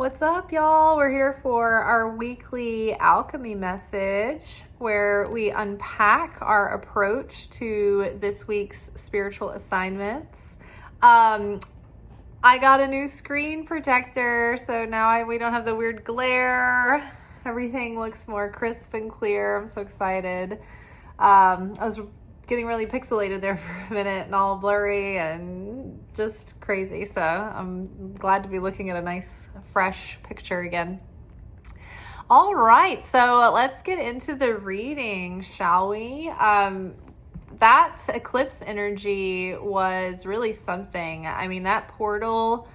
What's up, y'all? We're here for our weekly alchemy message where we unpack our approach to this week's spiritual assignments. I got a new screen protector, so now we don't have the weird glare. Everything looks more crisp and clear. I'm so excited. I was getting really pixelated there for a minute and all blurry and just crazy. So I'm glad to be looking at a nice fresh picture again. All right, so let's get into the reading, shall we? That eclipse energy was really something. I mean, that portal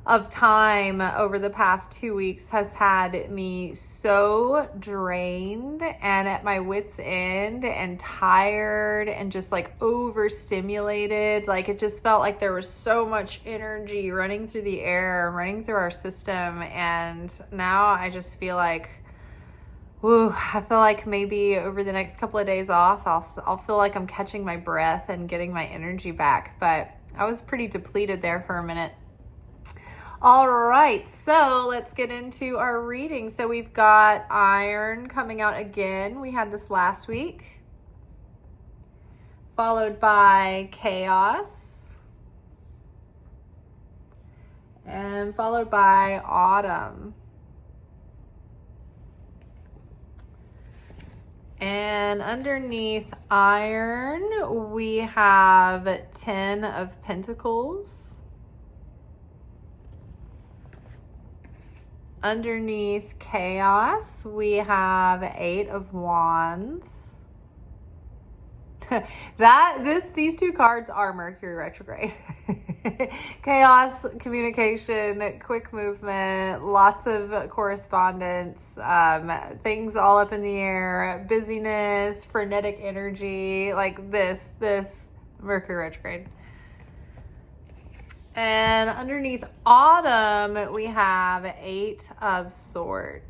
of time over the past 2 weeks has had me so drained and at my wit's end and tired and just like overstimulated. Like it just felt like there was so much energy running through the air, running through our system. And now I just feel like, I feel like maybe over the next couple of days off, I'll feel like I'm catching my breath and getting my energy back. But I was pretty depleted there for a minute. All right, so let's get into our reading. So we've got iron coming out again. We had this last week. Followed by chaos. And followed by autumn. And underneath iron, we have 10 of Pentacles. Underneath chaos, we have 8 of Wands. These two cards are Mercury retrograde. Chaos, communication, quick movement, lots of correspondence, things all up in the air, busyness, frenetic energy, like this Mercury retrograde. And underneath autumn, we have 8 of Swords.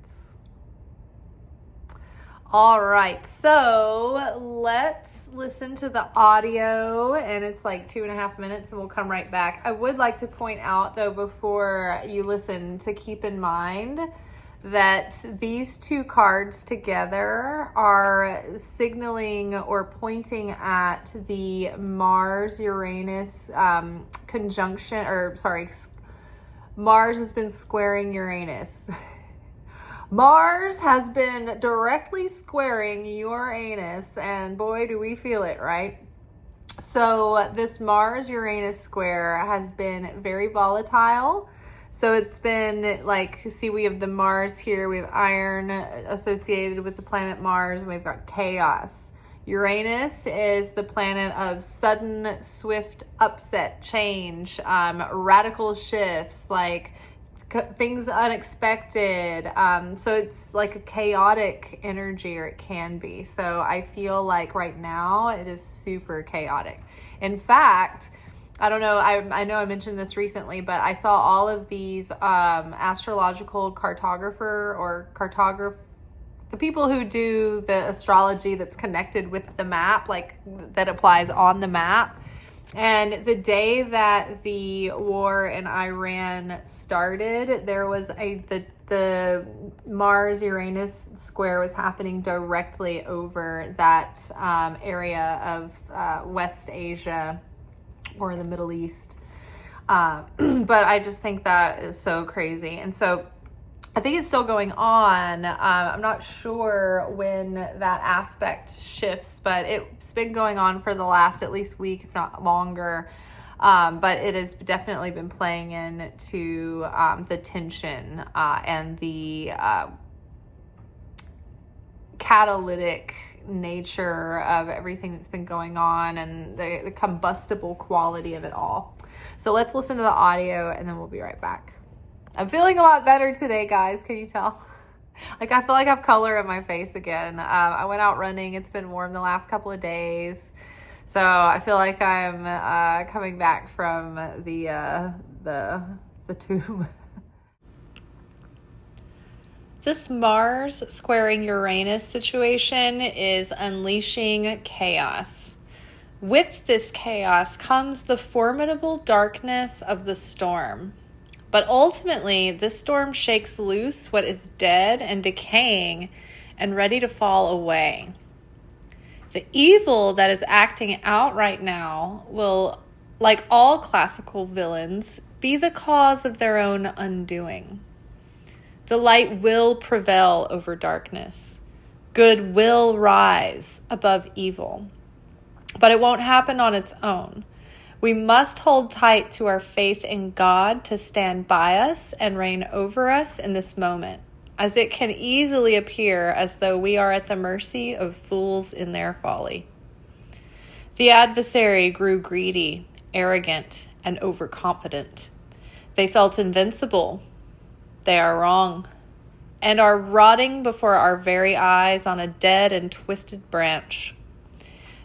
All right, so let's listen to the audio, and it's like 2.5 minutes, and we'll come right back. I would like to point out, though, before you listen, to keep in mind that these two cards together are signaling or pointing at the Mars-Uranus conjunction, Mars has been squaring Uranus. Mars has been directly squaring Uranus, and boy, do we feel it, right? So this Mars-Uranus square has been very volatile. So it's been like, see, we have the Mars here, we have iron associated with the planet Mars, and we've got chaos. Uranus is the planet of sudden, swift upset, change, radical shifts, like things unexpected. So it's like a chaotic energy, or it can be. So I feel like right now it is super chaotic. In fact, I don't know, I know I mentioned this recently, but I saw all of these astrological the people who do the astrology that's connected with the map, like that applies on the map. And the day that the war in Iran started, there was the Mars-Uranus square was happening directly over that area of West Asia, or the Middle East. But I just think that is so crazy. And so I think it's still going on. I'm not sure when that aspect shifts, but it's been going on for the last at least week, if not longer. But it has definitely been playing into the tension and the catalytic nature of everything that's been going on, and the combustible quality of it all. So let's listen to the audio, and then we'll be right back. I'm feeling a lot better today, guys. Can you tell? Like, I feel like I have color in my face again. I went out running. It's been warm the last couple of days, so I feel like I'm coming back from the tomb. This Mars squaring Uranus situation is unleashing chaos. With this chaos comes the formidable darkness of the storm. But ultimately, this storm shakes loose what is dead and decaying and ready to fall away. The evil that is acting out right now will, like all classical villains, be the cause of their own undoing. The light will prevail over darkness. Good will rise above evil. But it won't happen on its own. We must hold tight to our faith in God to stand by us and reign over us in this moment, as it can easily appear as though we are at the mercy of fools in their folly. The adversary grew greedy, arrogant, and overconfident. They felt invincible. They are wrong, and are rotting before our very eyes on a dead and twisted branch.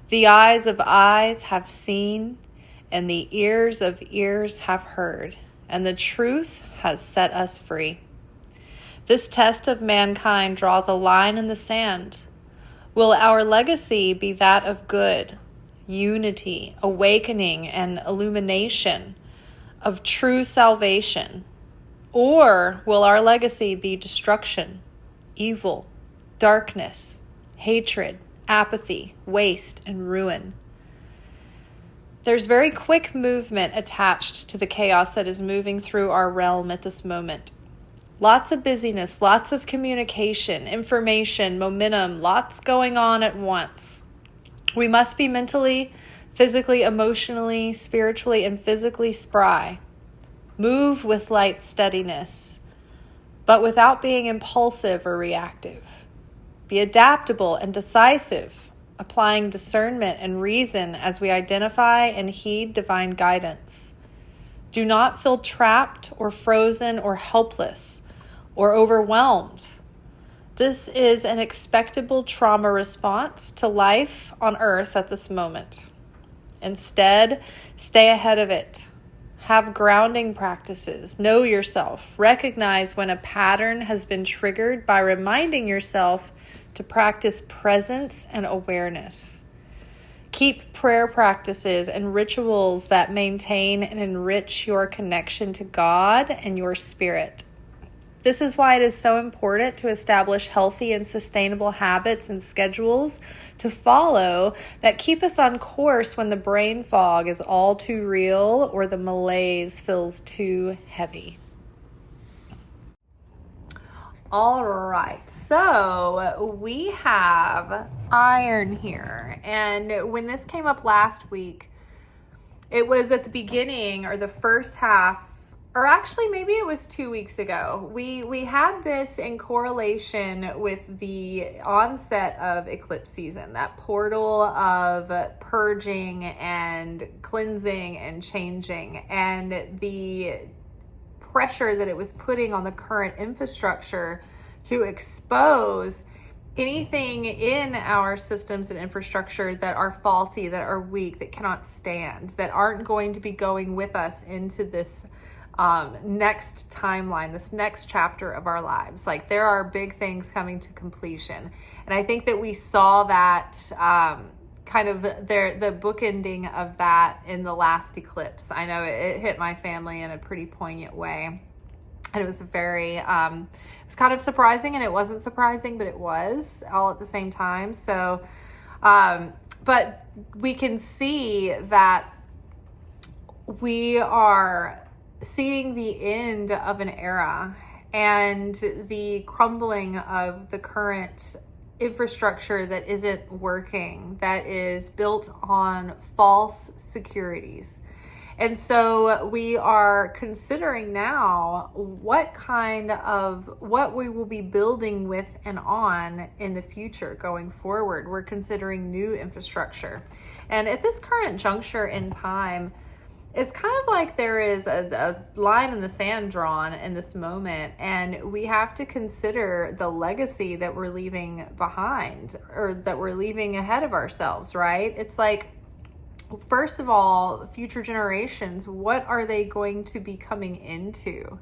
The eyes of eyes have seen, and the ears of ears have heard, and the truth has set us free. This test of mankind draws a line in the sand. Will our legacy be that of good, unity, awakening, and illumination, of true salvation? Or will our legacy be destruction, evil, darkness, hatred, apathy, waste, and ruin? There's very quick movement attached to the chaos that is moving through our realm at this moment. Lots of busyness, lots of communication, information, momentum, lots going on at once. We must be mentally, physically, emotionally, spiritually, and physically spry. Move with light steadiness, but without being impulsive or reactive. Be adaptable and decisive, applying discernment and reason as we identify and heed divine guidance. Do not feel trapped or frozen or helpless or overwhelmed. This is an expectable trauma response to life on earth at this moment. Instead, stay ahead of it. Have grounding practices. Know yourself. Recognize when a pattern has been triggered by reminding yourself to practice presence and awareness. Keep prayer practices and rituals that maintain and enrich your connection to God and your spirit. This is why it is so important to establish healthy and sustainable habits and schedules to follow that keep us on course when the brain fog is all too real or the malaise feels too heavy. All right, so we have iron here. And when this came up last week, it was at the beginning or the first half, or actually maybe it was 2 weeks ago. We had this in correlation with the onset of eclipse season, that portal of purging and cleansing and changing, and the pressure that it was putting on the current infrastructure to expose anything in our systems and infrastructure that are faulty, that are weak, that cannot stand, that aren't going to be going with us into this next timeline, this next chapter of our lives. Like, there are big things coming to completion. And I think that we saw that kind of the bookending of that in the last eclipse. I know it hit my family in a pretty poignant way. And it was very, it was kind of surprising, and it wasn't surprising, but it was all at the same time. So, but we can see that we are seeing the end of an era and the crumbling of the current infrastructure that isn't working, that is built on false securities. And so we are considering now what we will be building with and on in the future going forward. We're considering new infrastructure. And at this current juncture in time, it's kind of like there is a line in the sand drawn in this moment, and we have to consider the legacy that we're leaving behind, or that we're leaving ahead of ourselves, right? It's like, first of all, future generations, what are they going to be coming into,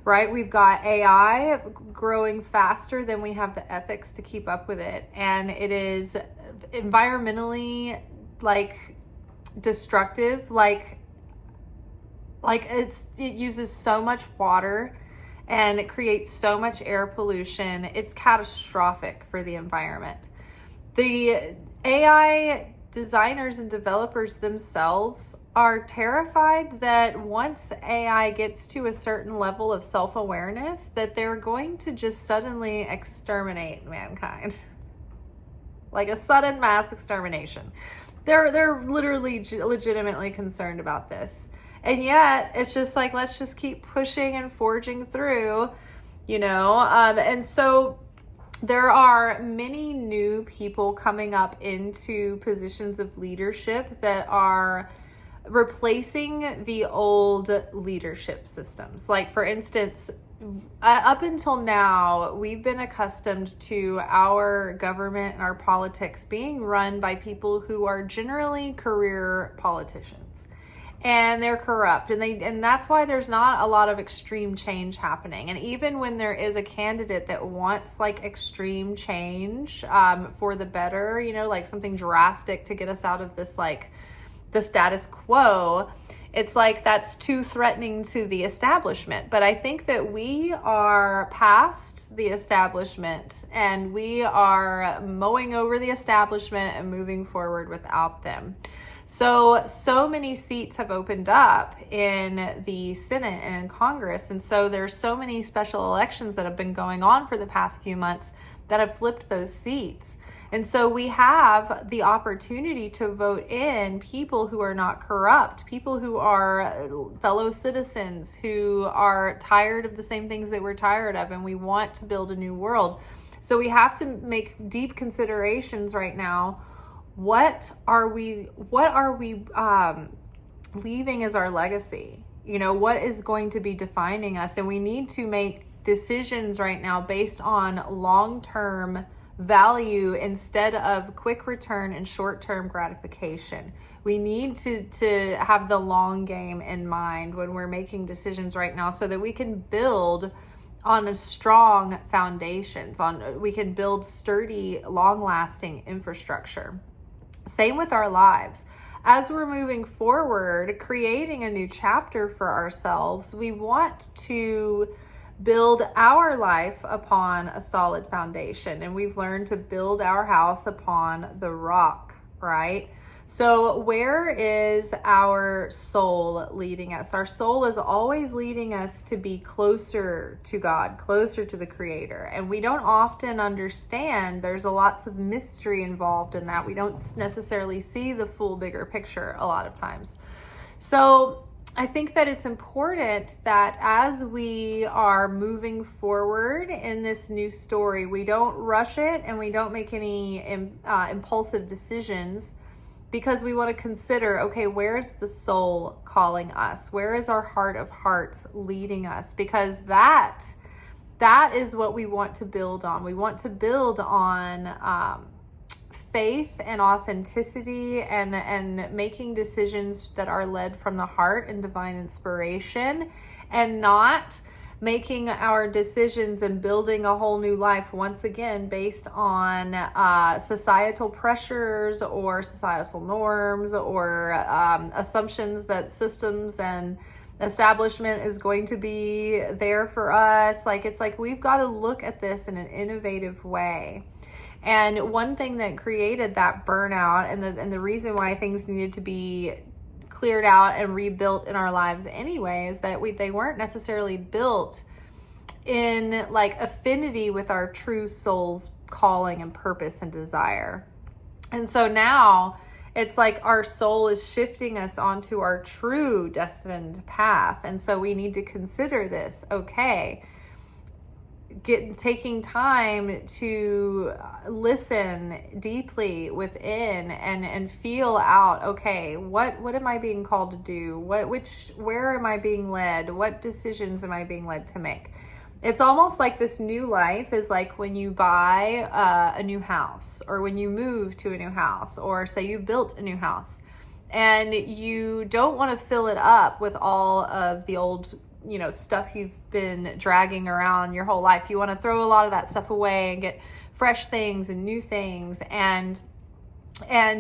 right? We've got AI growing faster than we have the ethics to keep up with it, and it is environmentally destructive, Like it uses so much water and it creates so much air pollution. It's catastrophic for the environment. The AI designers and developers themselves are terrified that once AI gets to a certain level of self-awareness, that they're going to just suddenly exterminate mankind. Like a sudden mass extermination. They're literally legitimately concerned about this. And yet it's just like, let's just keep pushing and forging through, and so there are many new people coming up into positions of leadership that are replacing the old leadership systems. Like, for instance, up until now, we've been accustomed to our government and our politics being run by people who are generally career politicians. And they're corrupt, and that's why there's not a lot of extreme change happening. And even when there is a candidate that wants like extreme change for the better, like something drastic to get us out of this, like the status quo, it's like that's too threatening to the establishment. But I think that we are past the establishment and we are mowing over the establishment and moving forward without them. So many seats have opened up in the Senate and in Congress. And so there's so many special elections that have been going on for the past few months that have flipped those seats. And so we have the opportunity to vote in people who are not corrupt, people who are fellow citizens, who are tired of the same things that we're tired of, and we want to build a new world. So we have to make deep considerations right now. What are we leaving as our legacy? What is going to be defining us? And we need to make decisions right now based on long-term value instead of quick return and short-term gratification. We need to have the long game in mind when we're making decisions right now so that we can build on a strong foundations, we can build sturdy, long-lasting infrastructure. Same with our lives. As we're moving forward, creating a new chapter for ourselves, we want to build our life upon a solid foundation. And we've learned to build our house upon the rock, right? So where is our soul leading us? Our soul is always leading us to be closer to God, closer to the Creator. And we don't often understand, there's lots of mystery involved in that. We don't necessarily see the full bigger picture a lot of times. So I think that it's important that as we are moving forward in this new story, we don't rush it and we don't make any impulsive decisions, because we want to consider, okay, where's the soul calling us? Where is our heart of hearts leading us? Because that is what we want to build on. We want to build on faith and authenticity and making decisions that are led from the heart and divine inspiration, and not making our decisions and building a whole new life once again based on societal pressures or societal norms or assumptions that systems and establishment is going to be there for us. Like, it's like we've got to look at this in an innovative way. And one thing that created that burnout and the reason why things needed to be cleared out and rebuilt in our lives anyway is that they weren't necessarily built in like affinity with our true soul's calling and purpose and desire. And so now it's like our soul is shifting us onto our true destined path. And so we need to consider this, okay, taking time to listen deeply within and feel out, okay, what am I being called to do? Where am I being led? What decisions am I being led to make? It's almost like this new life is like when you buy a new house, or when you move to a new house, or say you built a new house and you don't want to fill it up with all of the old stuff you've been dragging around your whole life. You want to throw a lot of that stuff away and get fresh things and new things, and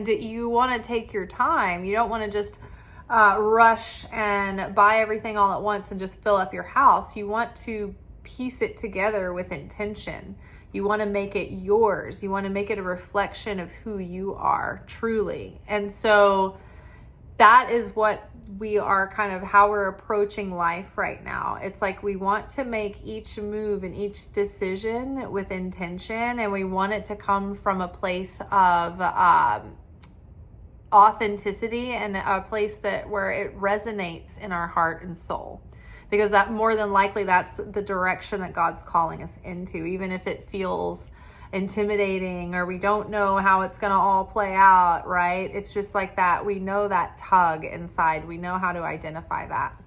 you want to take your time. You don't want to just rush and buy everything all at once and just fill up your house. You want to piece it together with intention. You want to make it yours. You want to make it a reflection of who you are truly. And so that is what we are kind of how we're approaching life right now. It's like we want to make each move and each decision with intention, and we want it to come from a place of authenticity and a place that where it resonates in our heart and soul. Because that more than likely that's the direction that God's calling us into, even if it feels intimidating or we don't know how it's going to all play out, right? It's just like that. We know that tug inside. We know how to identify that.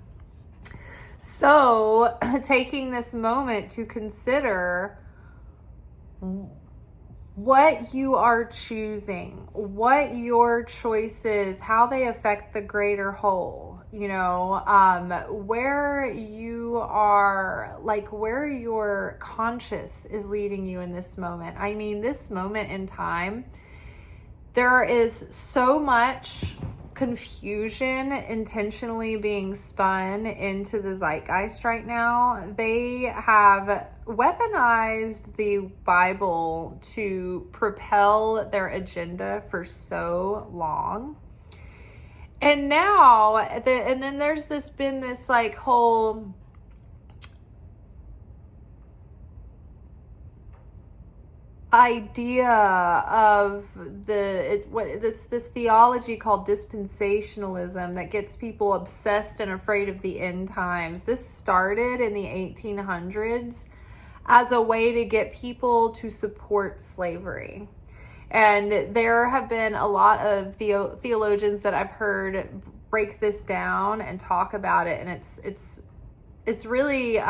So taking this moment to consider what you are choosing, what your choices, how they affect the greater whole, where you are, like where your conscious is leading you in this moment. I mean, this moment in time, there is so much confusion intentionally being spun into the zeitgeist right now. They have weaponized the Bible to propel their agenda for so long. And now, and then there's been this like whole idea of this theology called dispensationalism that gets people obsessed and afraid of the end times. This started in the 1800s as a way to get people to support slavery. And there have been a lot of theologians that I've heard break this down and talk about it, and it's really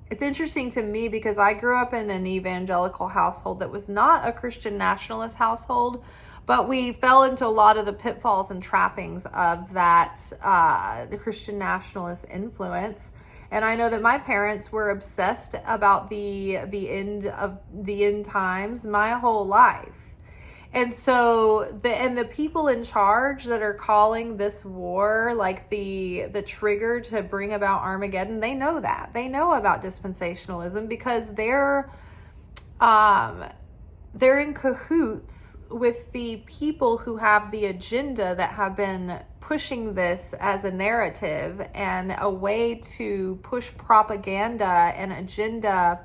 it's interesting to me because I grew up in an evangelical household that was not a Christian nationalist household, but we fell into a lot of the pitfalls and trappings of that the Christian nationalist influence. And I know that my parents were obsessed about the end times my whole life. And so the people in charge that are calling this war like the trigger to bring about Armageddon, they know that. They know about dispensationalism because they're in cahoots with the people who have the agenda that have been pushing this as a narrative and a way to push propaganda and agenda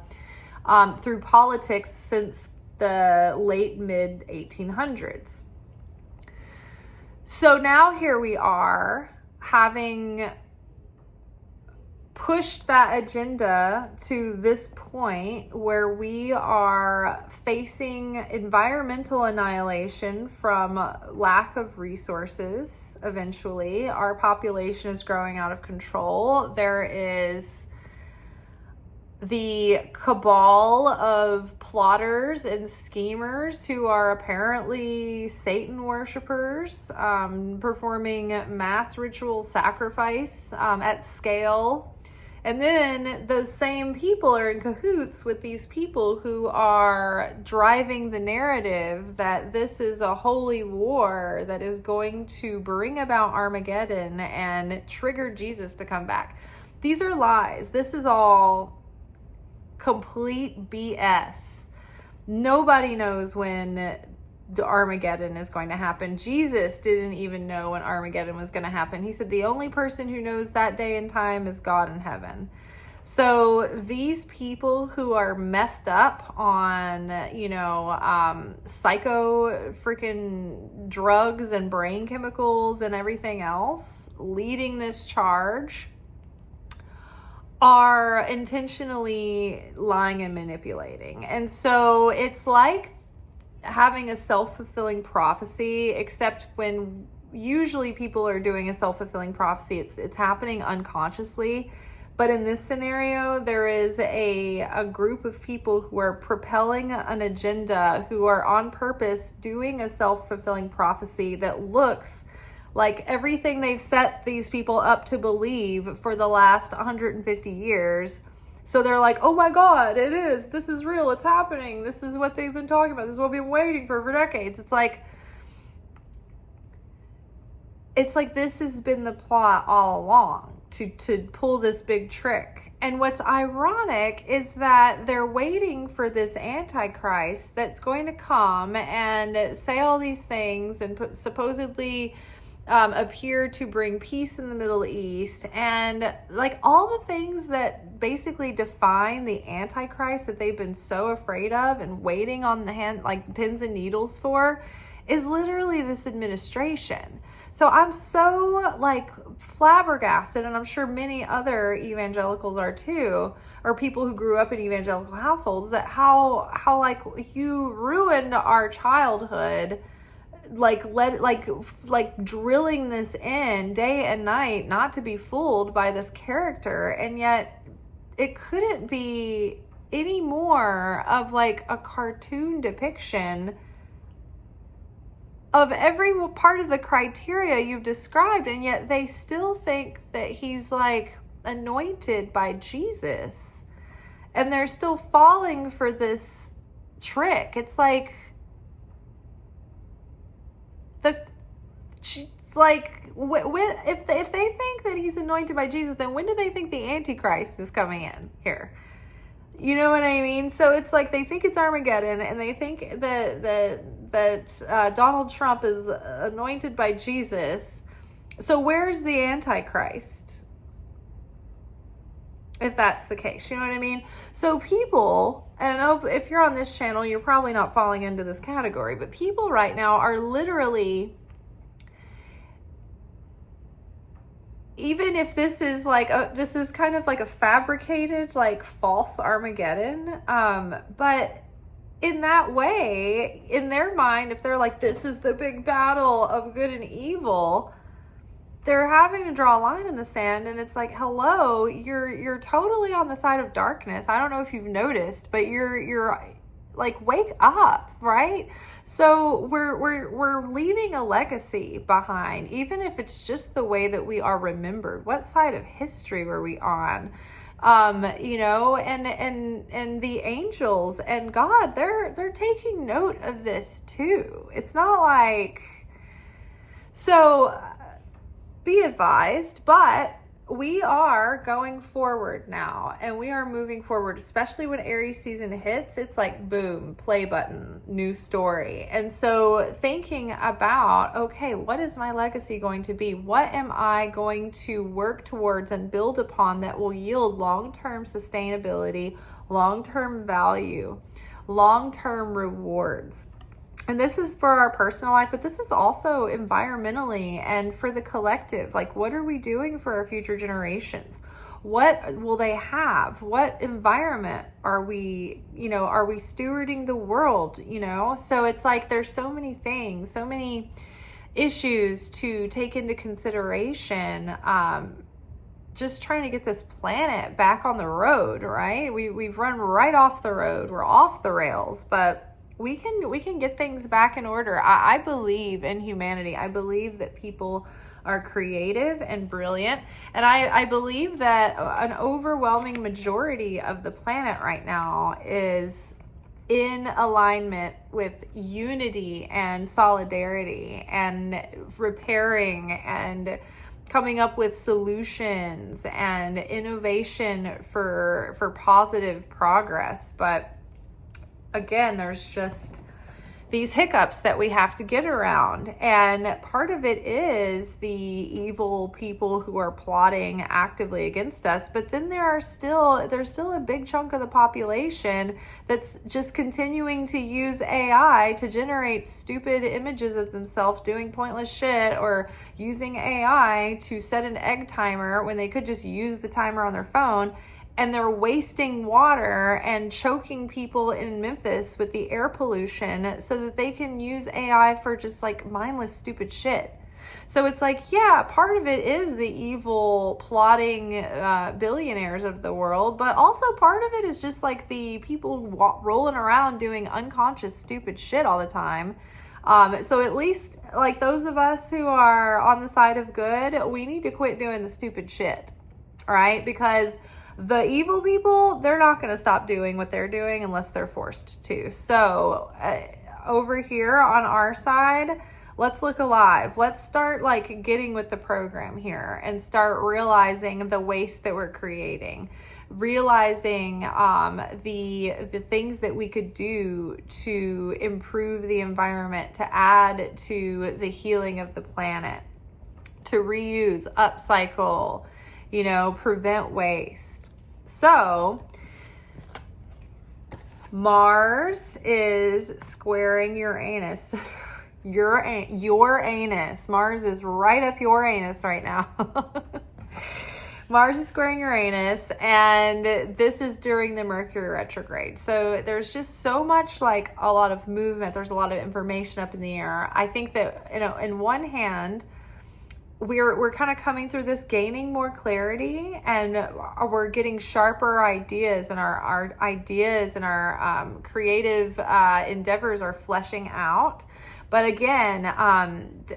through politics since the late mid 1800s. So now here we are having pushed that agenda to this point where we are facing environmental annihilation from lack of resources. Eventually, our population is growing out of control. There is the cabal of plotters and schemers who are apparently Satan worshipers, performing mass ritual sacrifice at scale. And then those same people are in cahoots with these people who are driving the narrative that this is a holy war that is going to bring about Armageddon and trigger Jesus to come back. These are lies. This is all complete BS. Nobody knows when the Armageddon is going to happen. Jesus didn't even know when Armageddon was going to happen. He said the only person who knows that day and time is God in heaven. So these people who are methed up on, psycho freaking drugs and brain chemicals and everything else leading this charge are intentionally lying and manipulating. And so it's like having a self-fulfilling prophecy, except when usually people are doing a self-fulfilling prophecy, it's happening unconsciously. But in this scenario, there is a group of people who are propelling an agenda, who are on purpose doing a self-fulfilling prophecy that looks like everything they've set these people up to believe for the last 150 years. So they're like, oh my God, it is. This is real. It's happening. This is what they've been talking about. This is what we've been waiting for decades. It's like, it's like this has been the plot all along to pull this big trick. And what's ironic is that they're waiting for this Antichrist that's going to come and say all these things and supposedly appear to bring peace in the Middle East, and like all the things that basically define the Antichrist that they've been so afraid of and waiting on the hand, like pins and needles for, is literally this administration. So I'm so like flabbergasted, and I'm sure many other evangelicals are too, or people who grew up in evangelical households, that how like you ruined our childhood, like drilling this in day and night not to be fooled by this character. And yet it couldn't be any more of like a cartoon depiction of every part of the criteria you've described, and yet they still think that he's like anointed by Jesus, and they're still falling for this trick. It's like if they think that he's anointed by Jesus, then when do they think the Antichrist is coming in here? You know what I mean? So it's like they think it's Armageddon, and they think that Donald Trump is anointed by Jesus. So where's the Antichrist? If that's the case, you know what I mean? So people, and if you're on this channel, you're probably not falling into this category, but people right now are literally, even if this is like this is kind of like a fabricated, like false Armageddon, but in that way, in their mind, if they're like, this is the big battle of good and evil, they're having to draw a line in the sand. And it's like, hello, you're totally on the side of darkness. I don't know if you've noticed, but you're like, wake up, right? So we're leaving a legacy behind, even if it's just the way that we are remembered. What side of history were we on? You know, and the angels and God, they're taking note of this too. It's not like, so be advised, but we are going forward now, and we are moving forward, especially when Aries season hits. It's like, boom, play button, new story. And so thinking about, okay, what is my legacy going to be? What am I going to work towards and build upon that will yield long-term sustainability, long-term value, long-term rewards? And this is for our personal life, but this is also environmentally and for the collective. Like, what are we doing for our future generations? What will they have? What environment are we stewarding the world, you know? So it's like, there's so many things, so many issues to take into consideration. Just trying to get this planet back on the road, right? We've run right off the road. We're off the rails, but we can get things back in order. I believe in humanity. I believe that people are creative and brilliant. And I believe that an overwhelming majority of the planet right now is in alignment with unity and solidarity and repairing and coming up with solutions and innovation for positive progress. But again, there's just these hiccups that we have to get around. And part of it is the evil people who are plotting actively against us. But then there's still a big chunk of the population that's just continuing to use AI to generate stupid images of themselves doing pointless shit, or using AI to set an egg timer when they could just use the timer on their phone. And they're wasting water and choking people in Memphis with the air pollution so that they can use AI for just like mindless, stupid shit. So it's like, yeah, part of it is the evil plotting billionaires of the world, but also part of it is just like the people rolling around doing unconscious, stupid shit all the time. So at least like those of us who are on the side of good, we need to quit doing the stupid shit, right? Because the evil people, they're not going to stop doing what they're doing unless they're forced to. So over here on our side, let's look alive. Let's start like getting with the program here and start realizing the waste that we're creating, realizing the things that we could do to improve the environment, to add to the healing of the planet, to reuse, upcycle, prevent waste. So Mars is squaring Uranus. Uranus. Mars is right up your anus right now. Mars is squaring Uranus, and this is during the Mercury retrograde. So there's just so much, like a lot of movement. There's a lot of information up in the air. I think that, in one hand, we're kind of coming through this, gaining more clarity, and we're getting sharper ideas, and our ideas and our creative endeavors are fleshing out. But again,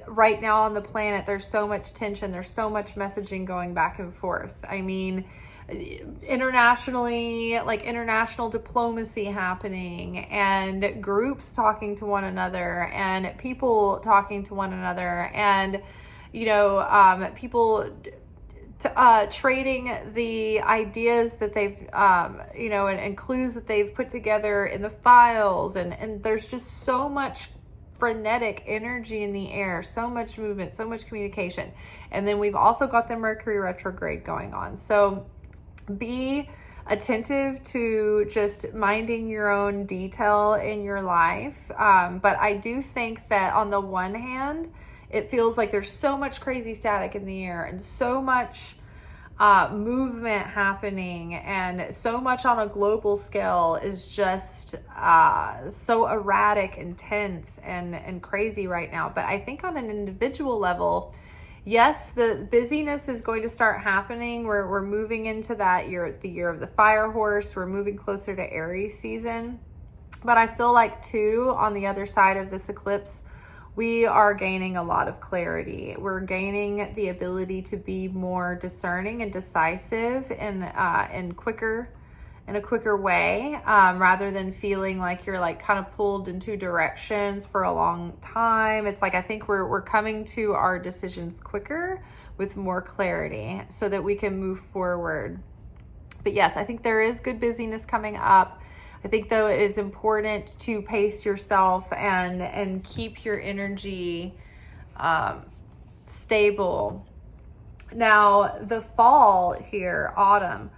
right now on the planet, there's so much tension. There's so much messaging going back and forth. I mean, internationally, like international diplomacy happening, and groups talking to one another, and people talking to one another, and, people trading the ideas that they've, and clues that they've put together in the files. And there's just so much frenetic energy in the air, so much movement, so much communication. And then we've also got the Mercury retrograde going on. So be attentive to just minding your own detail in your life. But I do think that on the one hand, it feels like there's so much crazy static in the air, and so much movement happening, and so much on a global scale is just so erratic and tense and crazy right now. But I think on an individual level, yes, the busyness is going to start happening. We're moving into that year, the year of the fire horse. We're moving closer to Aries season. But I feel like too, on the other side of this eclipse, we are gaining a lot of clarity. We're gaining the ability to be more discerning and decisive in a quicker way, rather than feeling like you're like kind of pulled in two directions for a long time. It's like, I think we're coming to our decisions quicker with more clarity so that we can move forward. But yes, I think there is good busyness coming up. I think, though, it is important to pace yourself and keep your energy stable. Now, the fall here, autumn.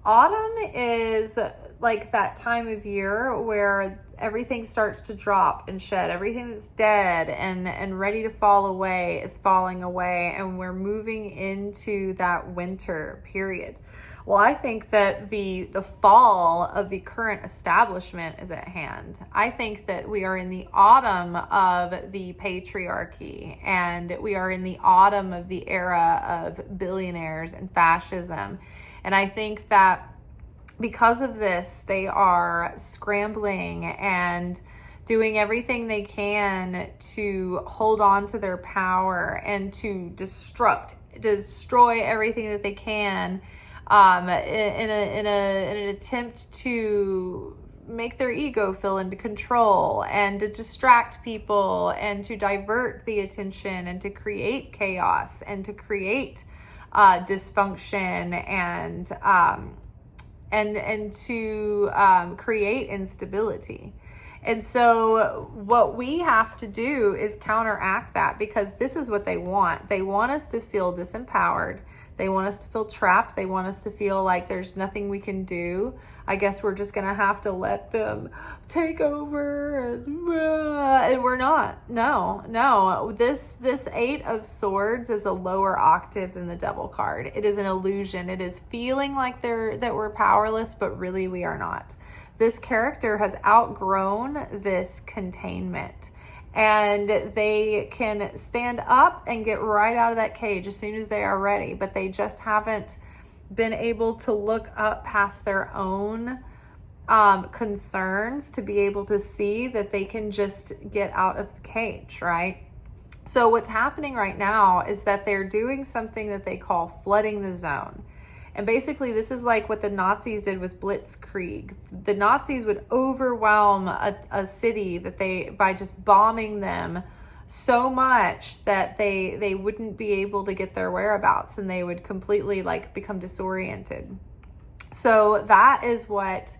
Autumn is like that time of year where everything starts to drop and shed. Everything that's dead and ready to fall away is falling away, and we're moving into that winter period. Well, I think that the fall of the current establishment is at hand. I think that we are in the autumn of the patriarchy, and we are in the autumn of the era of billionaires and fascism. And I think that because of this, they are scrambling and doing everything they can to hold on to their power and to destroy everything that they can, in an attempt to make their ego feel into control, and to distract people, and to divert the attention, and to create chaos, and to create dysfunction, and to create instability. And so what we have to do is counteract that, because this is what they want. They want us to feel disempowered. They want us to feel trapped. They want us to feel like there's nothing we can do. I guess we're just going to have to let them take over, and we're not. No. This Eight of Swords is a lower octave than the Devil card. It is an illusion. It is feeling like that we're powerless, but really we are not. This character has outgrown this containment, and they can stand up and get right out of that cage as soon as they are ready, but they just haven't been able to look up past their own concerns to be able to see that they can just get out of the cage, right? So what's happening right now is that they're doing something that they call flooding the zone. And basically, this is like what the Nazis did with Blitzkrieg. The Nazis would overwhelm a city by just bombing them so much that they wouldn't be able to get their whereabouts, and they would completely like become disoriented. So that is what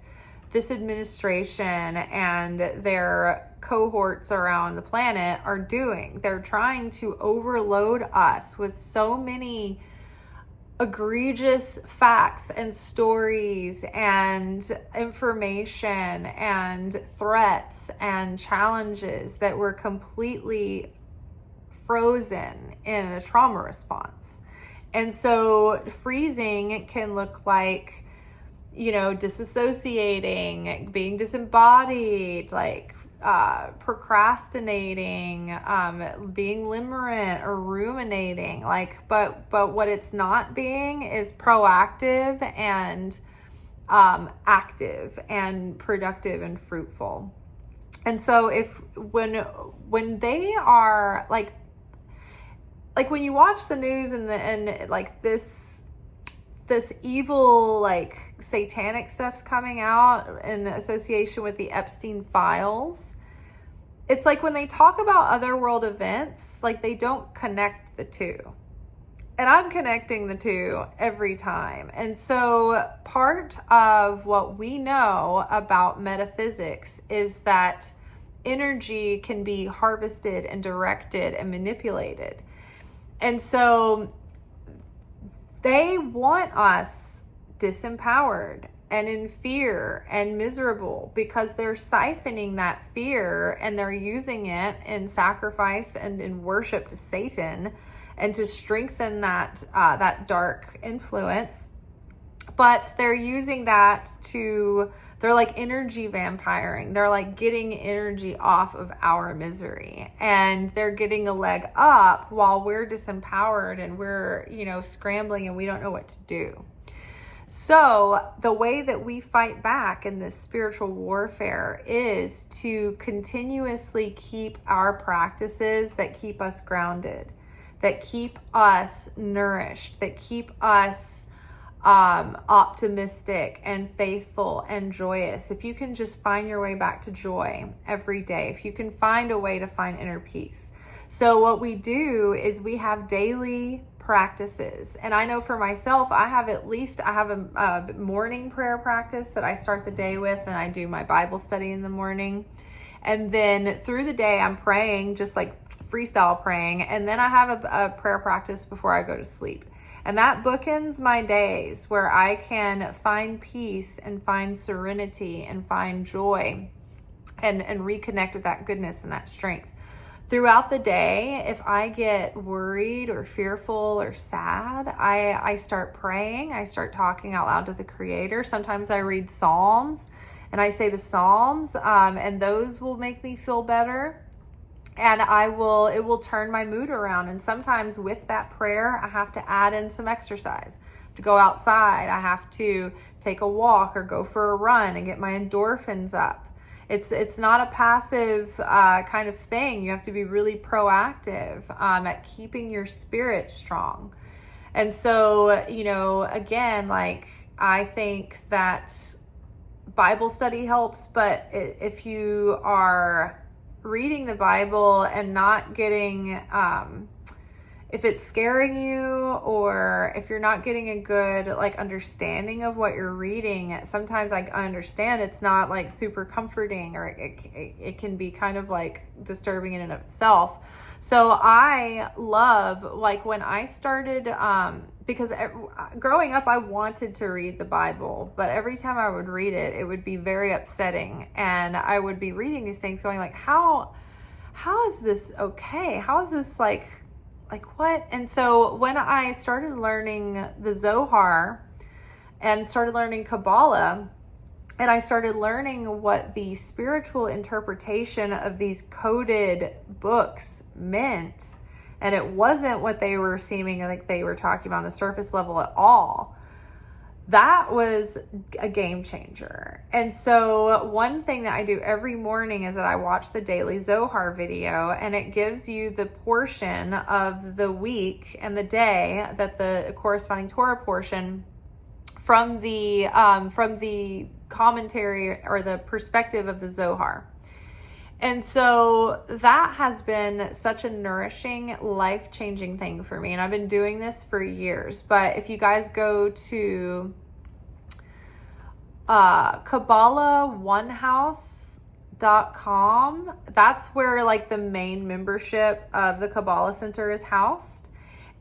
this administration and their cohorts around the planet are doing. They're trying to overload us with so many egregious facts and stories and information and threats and challenges that we're completely frozen in a trauma response. And so freezing can look like, disassociating, being disembodied, like procrastinating, being limerent or ruminating, but what it's not being is proactive and active and productive and fruitful. And so when they are like when you watch the news and like this evil, like satanic stuff's coming out in association with the Epstein files, it's like when they talk about other world events, like they don't connect the two. And I'm connecting the two every time. And so part of what we know about metaphysics is that energy can be harvested and directed and manipulated. And so they want us disempowered and in fear and miserable, because they're siphoning that fear and they're using it in sacrifice and in worship to Satan and to strengthen that dark influence. But they're using that they're like energy vampiring. They're like getting energy off of our misery, and they're getting a leg up while we're disempowered and we're, scrambling and we don't know what to do. So the way that we fight back in this spiritual warfare is to continuously keep our practices that keep us grounded, that keep us nourished, that keep us optimistic and faithful and joyous. If you can just find your way back to joy every day, if you can find a way to find inner peace. So what we do is we have daily practices. And I know for myself, I have a morning prayer practice that I start the day with, and I do my Bible study in the morning. And then through the day, I'm praying, just like freestyle praying. And then I have a prayer practice before I go to sleep. And that bookends my days where I can find peace and find serenity and find joy and reconnect with that goodness and that strength. Throughout the day, if I get worried or fearful or sad, I start praying. I start talking out loud to the Creator. Sometimes I read Psalms and I say the Psalms, and those will make me feel better. And it will turn my mood around. And sometimes with that prayer, I have to add in some exercise. To go outside, I have to take a walk or go for a run and get my endorphins up. It's not a passive kind of thing. You have to be really proactive at keeping your spirit strong. And so, again, like I think that Bible study helps, but if you are reading the Bible and not getting, if it's scaring you, or if you're not getting a good understanding of what you're reading, sometimes I understand it's not super comforting, or it can be kind of disturbing in and of itself. So I love when I started, because growing up I wanted to read the Bible, but every time I would read it, it would be very upsetting, and I would be reading these things going how is this okay? How is this like what? And so when I started learning the Zohar and started learning Kabbalah, and I started learning what the spiritual interpretation of these coded books meant, and it wasn't what they were seeming like they were talking about on the surface level at all, that was a game changer. And so one thing that I do every morning is that I watch the daily Zohar video, and it gives you the portion of the week and the day that the corresponding Torah portion from the commentary or the perspective of the Zohar. And so that has been such a nourishing, life-changing thing for me. And I've been doing this for years. But if you guys go to KabbalahOnehouse.com, that's where like the main membership of the Kabbalah Center is housed.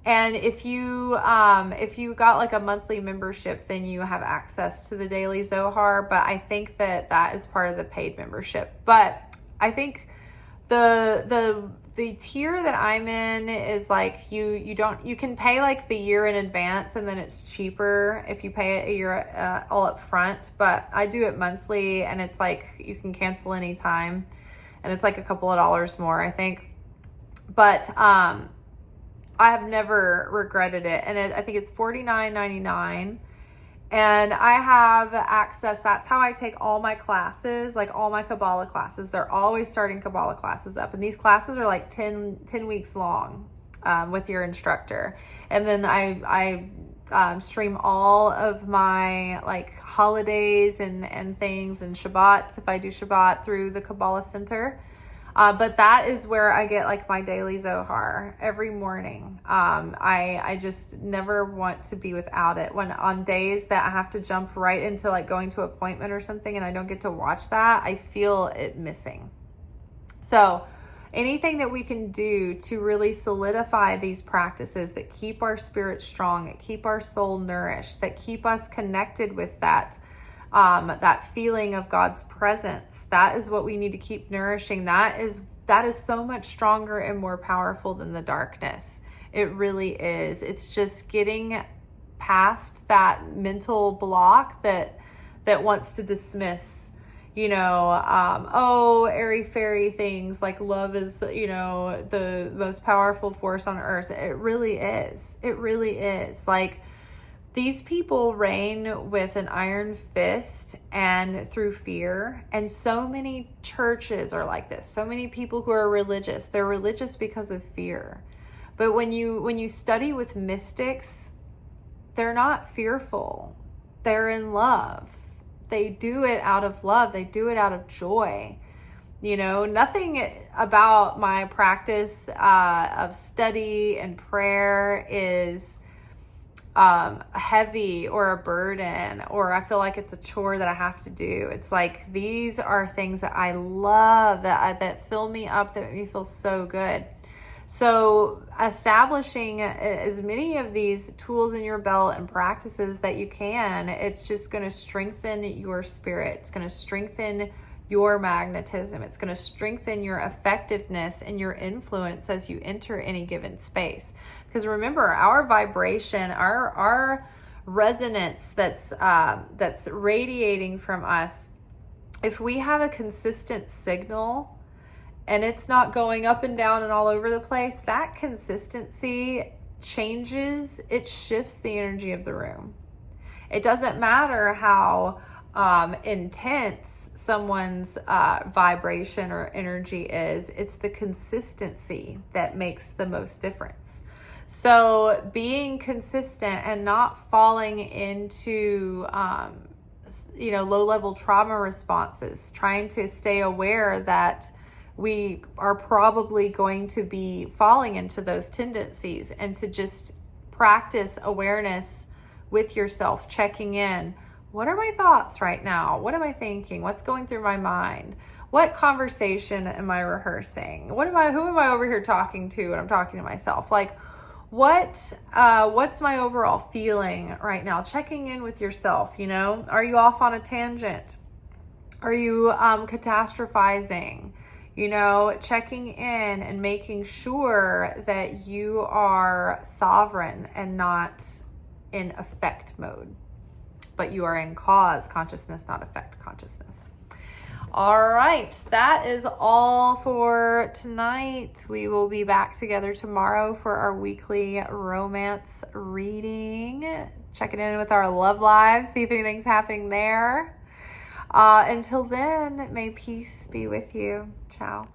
And if you got like a monthly membership, then you have access to the daily Zohar. But I think that is part of the paid membership. But I think the tier that I'm in is like you can pay like the year in advance, and then it's cheaper if you pay it a year all up front. But I do it monthly, and it's like you can cancel anytime, and it's like a couple of dollars more, I think. But I have never regretted it, and I think it's $49.99. And I have access. That's how I take all my classes, like all my Kabbalah classes. They're always starting Kabbalah classes up. And these classes are like 10 weeks long with your instructor. And then I stream all of my like holidays and things and Shabbats, if I do Shabbat, through the Kabbalah Center. But that is where I get like my daily Zohar every morning. I just never want to be without it. When on days that I have to jump right into like going to an appointment or something and I don't get to watch that, I feel it missing. So anything that we can do to really solidify these practices that keep our spirit strong, that keep our soul nourished, that keep us connected with that feeling of God's presence, that is what we need to keep nourishing. That is so much stronger and more powerful than the darkness. It really is. It's just getting past that mental block that wants to dismiss, airy-fairy things like love is, the most powerful force on earth. It really is. It really is. Like, these people reign with an iron fist and through fear. And so many churches are like this. So many people who are religious, they're religious because of fear. But when you study with mystics, they're not fearful. They're in love. They do it out of love. They do it out of joy. Nothing about my practice of study and prayer is heavy or a burden, or I feel like it's a chore that I have to do. It's like these are things that I love, that fill me up, that make me feel so good. So establishing as many of these tools in your belt and practices that you can, it's just going to strengthen your spirit. It's going to strengthen your magnetism. It's going to strengthen your effectiveness and your influence as you enter any given space. Because remember, our vibration, our resonance that's radiating from us, if we have a consistent signal and it's not going up and down and all over the place, that consistency changes, it shifts the energy of the room. It doesn't matter how intense someone's vibration or energy is, it's the consistency that makes the most difference. So being consistent and not falling into low-level trauma responses, trying to stay aware that we are probably going to be falling into those tendencies, and to just practice awareness with yourself, checking in. What are my thoughts right now? What am I thinking? What's going through my mind? What conversation am I rehearsing? Who am I over here talking to when I'm talking to myself? Like, what's my overall feeling right now? Checking in with yourself, Are you off on a tangent? Are you catastrophizing? Checking in and making sure that you are sovereign and not in effect mode, but you are in cause consciousness, not effect consciousness. All right, that is all for tonight. We will be back together tomorrow for our weekly romance reading, checking in with our love lives, see if anything's happening there. Until then, may peace be with you. Ciao.